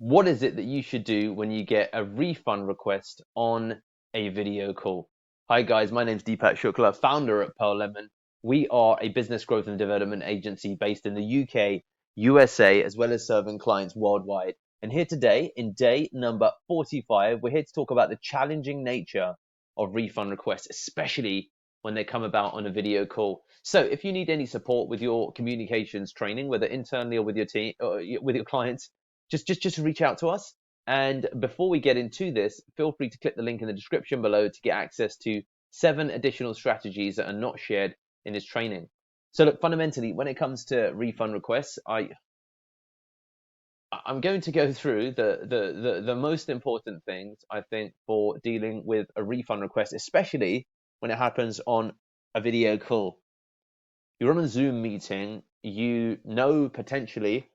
What is it that you should do when you get a refund request on a video call? Hi guys, my name's Deepak Shukla, founder at Pearl Lemon. We are a business growth and development agency based in the UK, USA, as well as serving clients worldwide. And here today, in day number 45, we're here to talk about the challenging nature of refund requests, especially when they come about on a video call. So if you need any support with your communications training, whether internally or with your team or with your clients, just reach out to us. And before we get into this, feel free to click the link in the description below to get access to 7 additional strategies that are not shared in this training. So look, fundamentally, when it comes to refund requests, I'm going to go through the most important things, I think, for dealing with a refund request, especially when it happens on a video call. You're on a Zoom meeting, you know potentially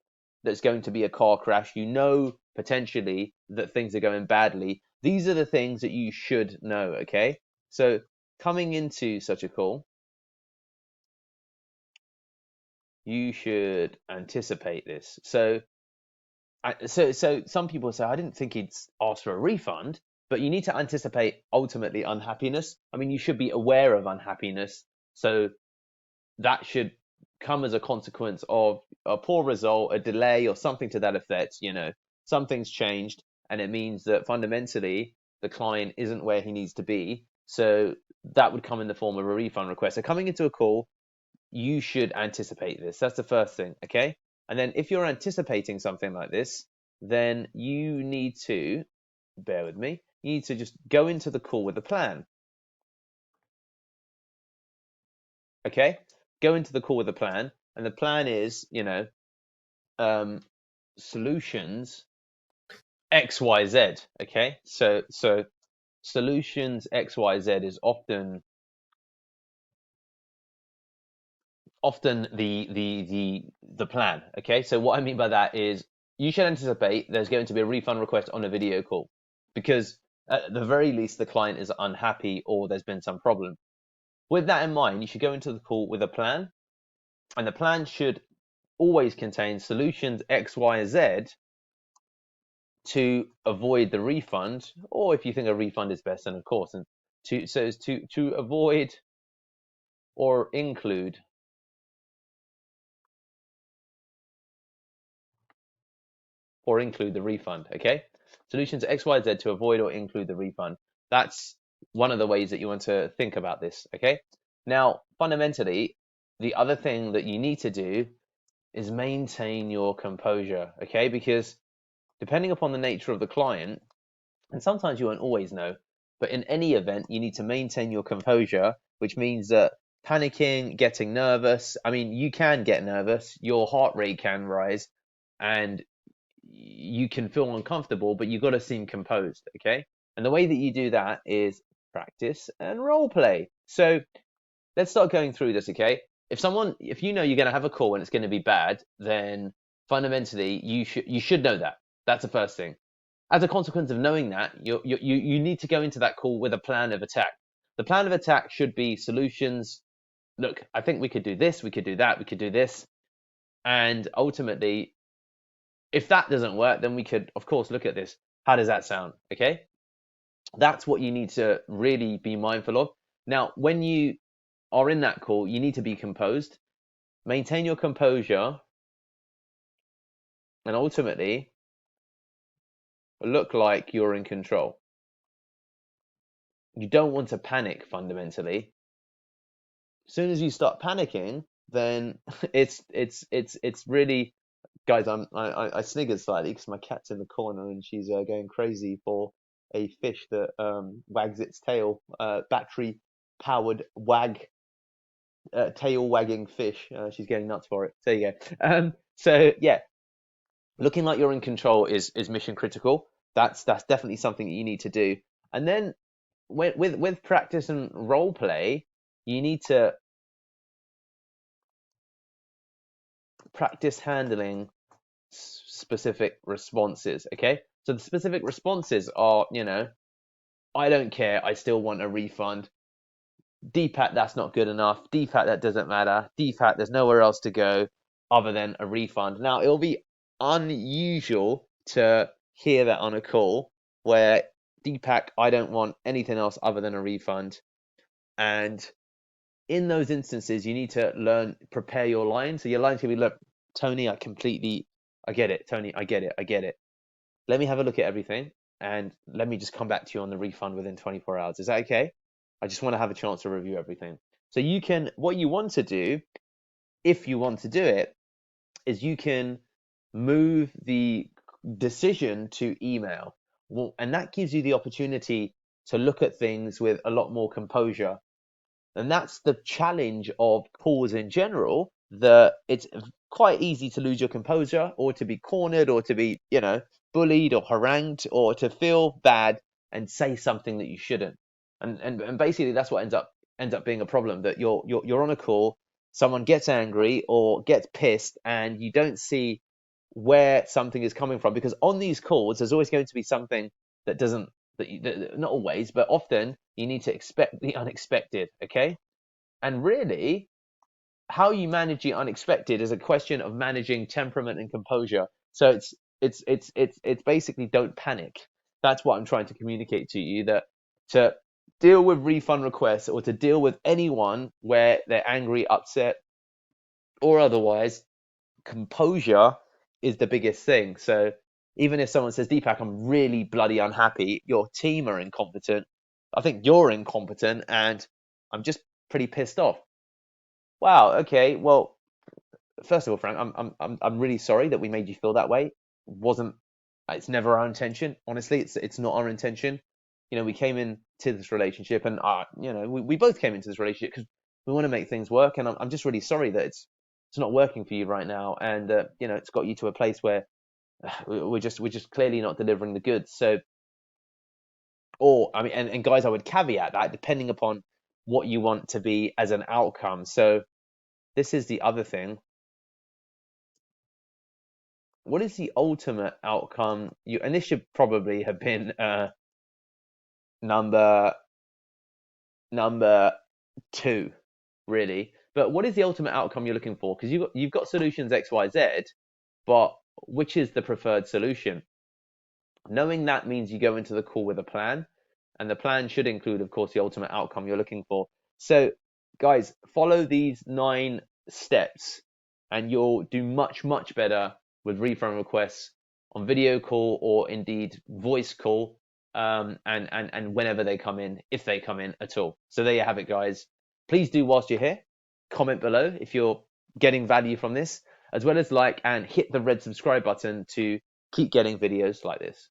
there's going to be a car crash, you know potentially that things are going badly. These are the things that you should know, okay? So coming into such a call, you should anticipate this. So some people say, I didn't think he'd ask for a refund, but you need to anticipate ultimately unhappiness. I mean, you should be aware of unhappiness. So that should come as a consequence of a poor result, a delay, or something to that effect. Something's changed, and it means that fundamentally the client isn't where he needs to be. So that would come in the form of a refund request. So coming into a call, you should anticipate this. That's the first thing, okay? And then if you're anticipating something like this, then you need to, bear with me, you need to just go into the call with a plan, okay? Go into the call with a plan, and the plan is, um, solutions XYZ. Okay, so solutions XYZ is often the plan. Okay, so what I mean by that is you should anticipate there's going to be a refund request on a video call because at the very least the client is unhappy or there's been some problem. With that in mind, you should go into the call with a plan, and the plan should always contain solutions X, Y, Z to avoid the refund, or if you think a refund is best, then of course, and to avoid or include the refund. Okay, solutions X, Y, Z to avoid or include the refund. That's one of the ways that you want to think about this. Okay, now fundamentally, the other thing that you need to do is maintain your composure. Okay, because depending upon the nature of the client, and sometimes you won't always know, but in any event, you need to maintain your composure, which means that panicking, getting nervous, I mean, you can get nervous, your heart rate can rise, and you can feel uncomfortable, but you've got to seem composed, okay? And the way that you do that is practice and role play. So let's start going through this, okay? If you know you're going to have a call and it's going to be bad, then fundamentally you should know that. That's the first thing. As a consequence of knowing that, you need to go into that call with a plan of attack. The plan of attack should be solutions. Look, I think we could do this, we could do that, we could do this. And ultimately, if that doesn't work, then we could, of course, look at this. How does that sound? Okay. That's what you need to really be mindful of. Now, when you are in that call, you need to be composed, maintain your composure, and ultimately look like you're in control. You don't want to panic fundamentally. As soon as you start panicking, then it's really, guys. I sniggered slightly because my cat's in the corner and she's going crazy for a fish that wags its tail, battery powered tail wagging fish. She's getting nuts for it. There you go. So yeah, looking like you're in control is mission critical. That's definitely something that you need to do. And then with practice and role play, you need to practice handling specific responses. Okay, so the specific responses are, I don't care, I still want a refund. DPAT, that's not good enough. DPAT, that doesn't matter. DPAT, there's nowhere else to go other than a refund. Now, it'll be unusual to hear that on a call where, Deepak, I don't want anything else other than a refund. And in those instances, you need to prepare your line. So your line's gonna be, look, Tony, I get it. Tony, I get it. I get it. Let me have a look at everything and let me just come back to you on the refund within 24 hours. Is that okay? I just want to have a chance to review everything. So what you want to do, if you want to do it, is you can move the decision to email. Well, and that gives you the opportunity to look at things with a lot more composure. And that's the challenge of calls in general, that it's quite easy to lose your composure, or to be cornered, or to be, bullied or harangued, or to feel bad and say something that you shouldn't. And basically that's what ends up being a problem, that you're on a call, someone gets angry or gets pissed, and you don't see where something is coming from, because on these calls there's always going to be something that doesn't that not always, but often you need to expect the unexpected. Okay. And really, how you manage the unexpected is a question of managing temperament and composure. So it's basically, don't panic. That's what I'm trying to communicate to you, that to deal with refund requests, or to deal with anyone where they're angry, upset, or otherwise, composure is the biggest thing. So even if someone says, Deepak, I'm really bloody unhappy, your team are incompetent, I think you're incompetent, and I'm just pretty pissed off. Wow, okay, well, first of all, Frank, I'm really sorry that we made you feel that way. Wasn't It's never our intention. Honestly, it's not our intention. We came into this relationship, and we both came into this relationship because we want to make things work. And I'm just really sorry that it's not working for you right now, and it's got you to a place where we're just clearly not delivering the goods. So, or I mean, and guys, I would caveat that depending upon what you want to be as an outcome. So this is the other thing. What is the ultimate outcome? And this should probably have been number number two, really. But what is the ultimate outcome you're looking for? Because you've got solutions X, Y, Z, but which is the preferred solution? Knowing that means you go into the call with a plan, and the plan should include, of course, the ultimate outcome you're looking for. So, guys, follow these 9 steps, and you'll do much, much better with refund requests on video call, or indeed voice call, and whenever they come in, if they come in at all. So there you have it, guys. Please do, whilst you're here, comment below if you're getting value from this, as well as like and hit the red subscribe button to keep getting videos like this.